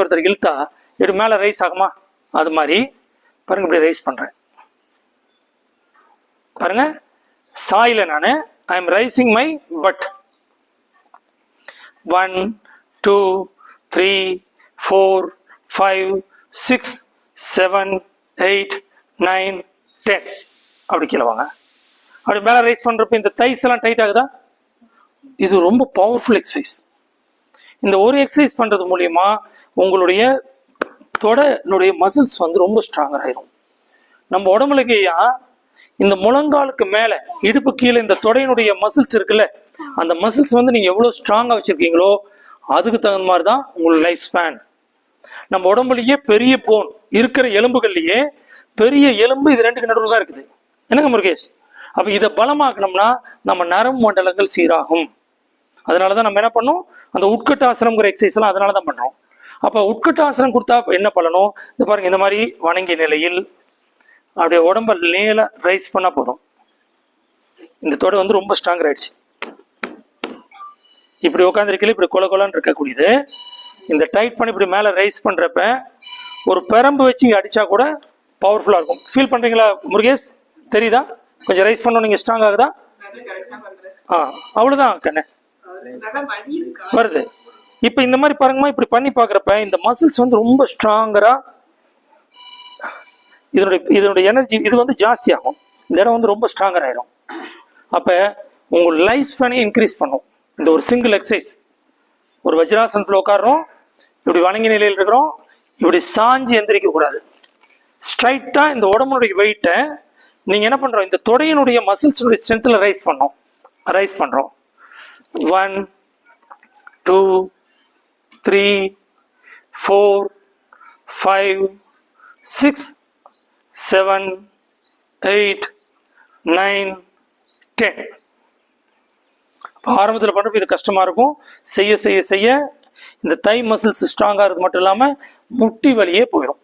ஒருத்தர் இழுத்தா இப்படி மேலே ரைஸ் ஆகுமா? அது மாதிரி பாருங்க, இப்படி ரைஸ் பண்றேன் பாருங்க. சாயில நான் I am raising my bat. 1 2 3 4 5 6 7 8 9 10 அப்படி கீழே வாங்க. அப்படி மேலே ரைஸ் பண்றப்ப இந்த தைஸ் எல்லாம் டைட் ஆகுதா? இது ரொம்ப பவர்ஃபுல் எக்ஸசைஸ். இந்த ஒரு எக்ஸசைஸ் பண்றது மூலியமா உங்களுடைய தொடனுடைய மசில்ஸ் வந்து ரொம்ப ஸ்ட்ராங்கர் ஆயிரும். நம்ம உடம்புலக்கையா இந்த முழங்காலுக்கு மேல இடுப்பு கீழே இந்த தொடையினுடைய மசில்ஸ் இருக்குல்ல, அந்த மசில்ஸ் வந்து நீங்க எவ்வளவு ஸ்ட்ராங்கா வச்சிருக்கீங்களோ அதுக்கு தகுந்த மாதிரி தான் உங்களோட லைஃப் ஸ்பேன். நம்ம உடம்புலயே பெரிய போன் இருக்கிற எலும்புகள்லயே பெரிய எலும்பு இது ரெண்டுக்கு நடுவில் தான் இருக்குது. என்னங்க முருகேஷ்? அப்ப இதை பலமாக்கணும்னா நம்ம நரம்பு மண்டலங்கள் சீராகும். அதனாலதான் நம்ம என்ன பண்ணோம், அந்த உட்கட்டாசனம்ங்கிற எக்ஸசைஸ் எல்லாம் அதனாலதான் பண்றோம். அப்ப உட்கட்டாசனம் கொடுத்தா என்ன பண்ணணும்? இது பாருங்க, இந்த மாதிரி வணங்கிய நிலையில் அப்படியே உடம்ப நேல ரைஸ் பண்ணா போதும். இந்த தொடை வந்து ரொம்ப ஸ்ட்ராங் ஆயிடுச்சு. இப்படி உட்காந்துருக்கல இப்படி கொல கொலான்னு இருக்கக்கூடியது இந்த டைட் பண்ணி இப்படி மேல ரைஸ் பண்றப்ப ஒரு பெரம்பு வச்சு இங்க அடிச்சா கூட பவர்ஃபுல்லா இருக்கும். ஃபீல் பண்றீங்களா முருகேஷ்? தெரியுதா? கொஞ்சம் ரைஸ் பண்ணணும், நீங்க ஸ்ட்ராங் ஆகுதா? அவ்வளவுதான் கண்ணே வருது. இப்ப இந்த மாதிரி பாருங்கம்மா, இப்படி பண்ணி பாக்குறப்ப இந்த மசில்ஸ் வந்து ரொம்ப ஸ்ட்ராங்கரா இதனுடைய எனர்ஜி இது வந்து ஜாஸ்தி ஆகும். இந்த இடம் வந்து ரொம்ப ஸ்ட்ராங்கர் ஆயிடும். அப்ப உங்க லைஃப் ஸ்பேனை இன்க்ரீஸ் பண்ணும் இந்த ஒரு சிங்கிள் எக்ஸசைஸ். ஒரு வஜ்ராசனத்துல உட்காடுறோம், இப்படி வணங்கி நிலையில் இருக்கிறோம், இப்படி சாஞ்சி எந்திரிக்க கூடாது. ஸ்ட்ரைட்டா இந்த உடம்புடைய வெயிட்டை நீங்க என்ன பண்றோம், இந்த தொடையினுடைய மசில்ஸுடைய ஸ்ட்ரென்த்ல ரைஸ் பண்றோம். 1 2 3 4 5 6 7 8 9 10. ஆரம்பத்தில் பண்றப்ப இது கஷ்டமா இருக்கும். செய்ய செய்ய செய்ய இந்த தை மசில்ஸ் ஸ்ட்ராங்கா இருக்கு மட்டும் இல்லாம முட்டி வலியே போயிடும்.